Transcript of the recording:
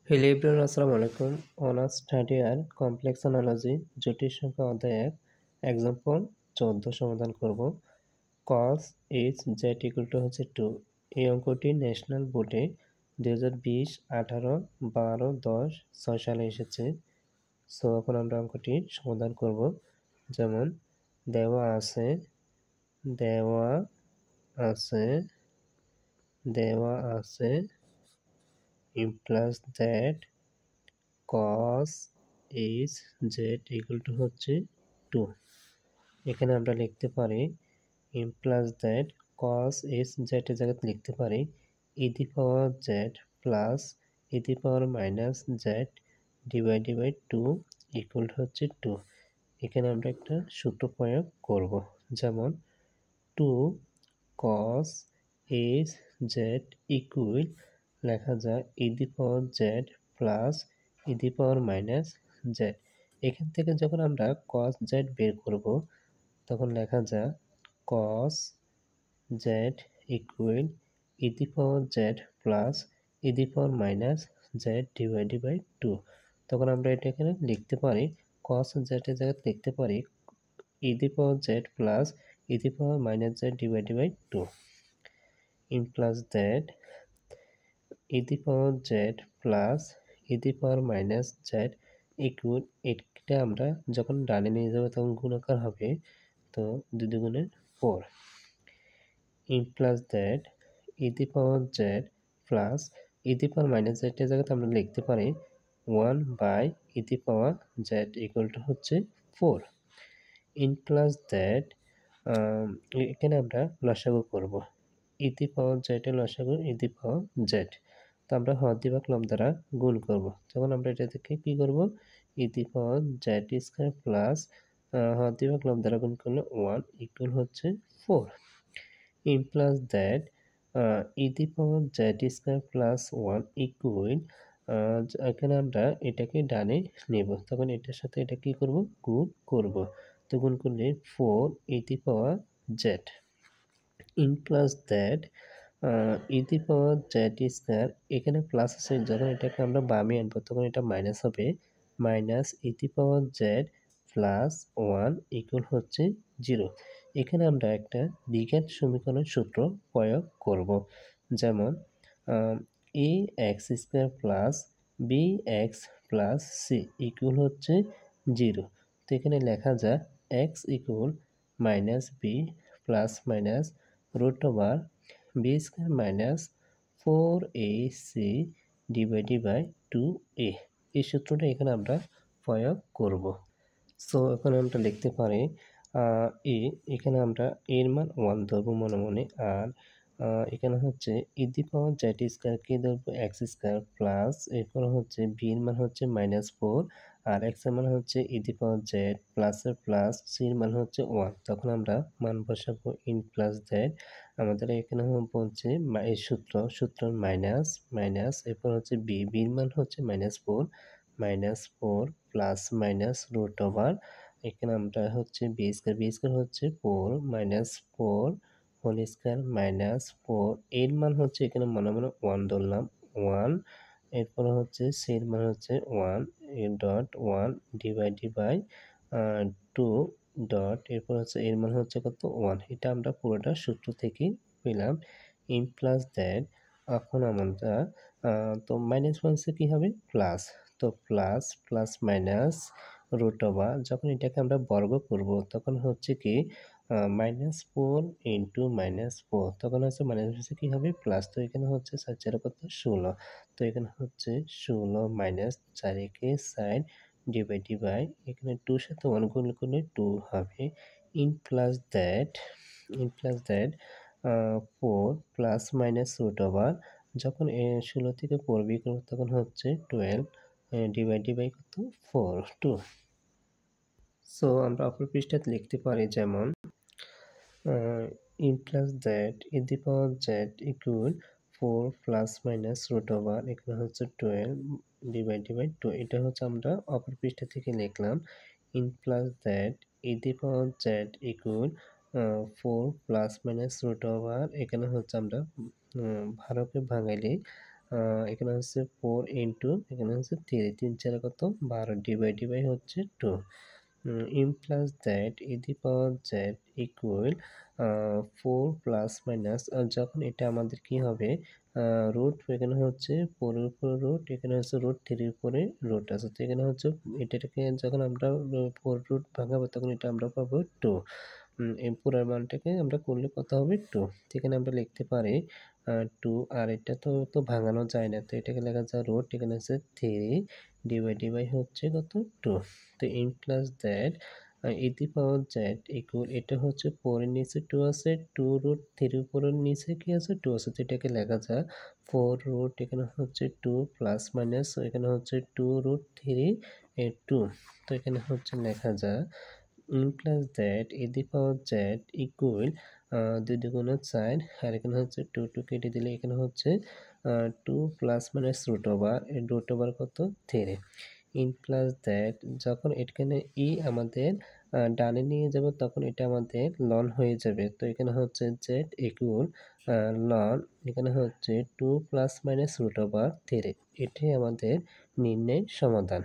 Hello everyone, আসসালামু আলাইকুম। Honours third year complex analogy জটিল সংখ্যা অধ্যায় 1 এক্সাম্পল 14 সমাধান করব। cos h z হচ্ছে 2। এই অঙ্কটি ন্যাশনাল বোর্ডে 2020, 18, 12, 10, 6 সালে এসেছে। সো এখন আমরা অঙ্কটি সমাধান করব। যেমন দেওয়া আছে দেওয়া আছে দেওয়া আছে implies that cos h z হচ্ছে 2। এখানে আমরা লিখতে পারি implies that cos h z এর জায়গায় লিখতে পারি e the power z plus e the power minus z divided by 2 equal হচ্ছে 2। এখানে আমরা একটা সূত্র প্রয়োগ করব। যেমন 2 cos h z ইকুয়াল লেখা যায় e the power z plus e the power minus z। এখান থেকে যখন আমরা cos z বের করব তখন লেখা যায় cos z equal e the power z plus e the power minus z divided by 2। তখন আমরা এটা এখানে লিখতে পারি cos z এর জায়গায় লিখতে পারি e the power z plus e the power minus z divided by 2 implies that e the power z plus e the power minus z equal, এটা আমরা যখন ডানে নিয়ে যাব তখন গুণাকার হবে, তো 2 দুগুণে 4 implies that e the power z plus e the power minus z এর জায়গাতে আমরা লিখতে পারি 1 বাই e the power z equal to হচ্ছে 4 implies that এখানে আমরা লসাগু করব। e দি পাওয়ার z এর লসাগু e দি পাওয়ার z, তো আমরা হরদি বা লব দ্বারা গুণ করব। তখন আমরা এটা থেকে কি করব, e the power z square plus হরদি বা লব দ্বারা গুণ করলে 1 ইকুয়াল হচ্ছে 4 implies that e the power z square plus 1 equal, এখানে আমরা এটাকে ডানে নেব, তখন এটার সাথে এটা কি করব, গুণ করব। তো গুণ করলে 4 e the power z implies that e the power z square, এখানে প্লাস আছে, যখন এটাকে আমরা বামে আনবো তখন এটা মাইনাস হবে, minus e the power z plus 1 equal হচ্ছে 0। এখানে আমরা একটা দ্বিঘাত সমীকরণের সূত্র প্রয়োগ করব। যেমন a x square plus b x plus c equal হচ্ছে 0। তো এখানে লেখা যায় x equal minus b plus minus root over b square minus 4ac divided by 2a। এই সূত্রটা এখানে আমরা প্রয়োগ করব। সো এখন আমরা লিখতে পারি এখানে আমরা এর মান 1 ধরবো মনে মনে, আর এখানে হচ্ছে e the power z square কে ধরবো x স্কয়ার প্লাস এরপর হচ্ছে b এর মান হচ্ছে -4 আর x এর মান হচ্ছে e the power z plus এর প্লাস c এর মান হচ্ছে 1। তখন আমরা মান বসাবো ইন প্লাস z। আমাদের এখানে বলছে এই সূত্র মাইনাস মাইনাস, এরপর হচ্ছে b এর মান হচ্ছে -4 প্লাস মাইনাস রুট ওভার, এখানে আমরা হচ্ছে বি স্কয়ার হচ্ছে 4 -4 হোল স্কয়ার মাইনাস 4, এর মান হচ্ছে এখানে মনে মনে 1 ধরলাম 1, এরপর হচ্ছে সি এর মান হচ্ছে 1 ডট 1 ডিভাইডেড বাই 2 ডট, এরপর হচ্ছে এর মান হচ্ছে কত 1। এটা আমরা পুরোটা সূত্র থেকে পেলাম implies that। এখন আমরা তো মাইনাস মাইনাসে কি হবে প্লাস, তো plus plus minus root over, যখন এটাকে আমরা বর্গ করব তখন হচ্ছে কি -4 ইন্টু -4, তখন হচ্ছে মাইনাস কি হবে প্লাস। তো এখানে হচ্ছে 4 4 কত 16, তো এখানে হচ্ছে 16 মাইনাস 4 একে 4 ডিভাইডেড বাই এখানে 2 সাথে 1 গুণ করলে 2 হবে। implies that 4 plus minus root over, যখন 16 থেকে 4 বিয়োগ করব তখন হচ্ছে 12 ডিভাইডেড বাই কত 4 2। সো আমরা অপর পৃষ্ঠাতে লিখতে পারি যেমন implies that e the power z equal 4 plus minus root over, এখানে হচ্ছে 12 ডিভাইডেড বাই 2। এটা হচ্ছে আমরা অপর পৃষ্ঠা থেকে লিখলাম implies that e the power z equal 4 plus minus root over, এখানে হচ্ছে আমরা ভারকে ভাঙাইলে এখানে হচ্ছে 4 ইন্টু এখানে হচ্ছে 3, 3 4 কত 12, ডিভাই হচ্ছে 2। implies that e the power z equal 4 plus minus যখন এটা আমাদের কি হবে রুট এখানে হচ্ছে 4 এর উপরে রুট এখানে হচ্ছে রুট 3 এর উপরে রুট আছে, তো এখানে হচ্ছে এটাকে যখন আমরা 4 রুট ভাঙাবো তখন এটা আমরা পাবো 2। এই পুরার মানটাকে আমরা করলে কত হবে 2, এখানে আমরা লিখতে পারি 2, আর এটা তো ভাঙানো যায় না, তো এটাকে লেখা যায় রুট এখানে হচ্ছে 3 ডিভাই হচ্ছে কত 2। তো implies that e the power z equal এটা হচ্ছে 4 এর নিচে 2 আছে, 2 রুট 3 এর উপরের নিচে কি আছে 2 আছে, তো এটাকে লেখা যায় 4 রুট এখানে হচ্ছে 2 প্লাস মাইনাস এখানে হচ্ছে 2 রুট 3 2, তো এখানে হচ্ছে লেখা যায় implies that e the power z equal 2 দুগুণে 4, আর এখানে হচ্ছে 2 কেটে দিলে এখানে হচ্ছে 2 প্লাস মাইনাস রুট ওভার কত 3 implies that যখন এখানে ই আমাদের ডানে নিয়ে যাব তখন এটা আমাদের লন হয়ে যাবে, তো এখানে হচ্ছে z ইকুয়াল লন এখানে হচ্ছে 2 প্লাস মাইনাস রুট ওভার 3, এটাই আমাদের নির্ণয়ের সমাধান।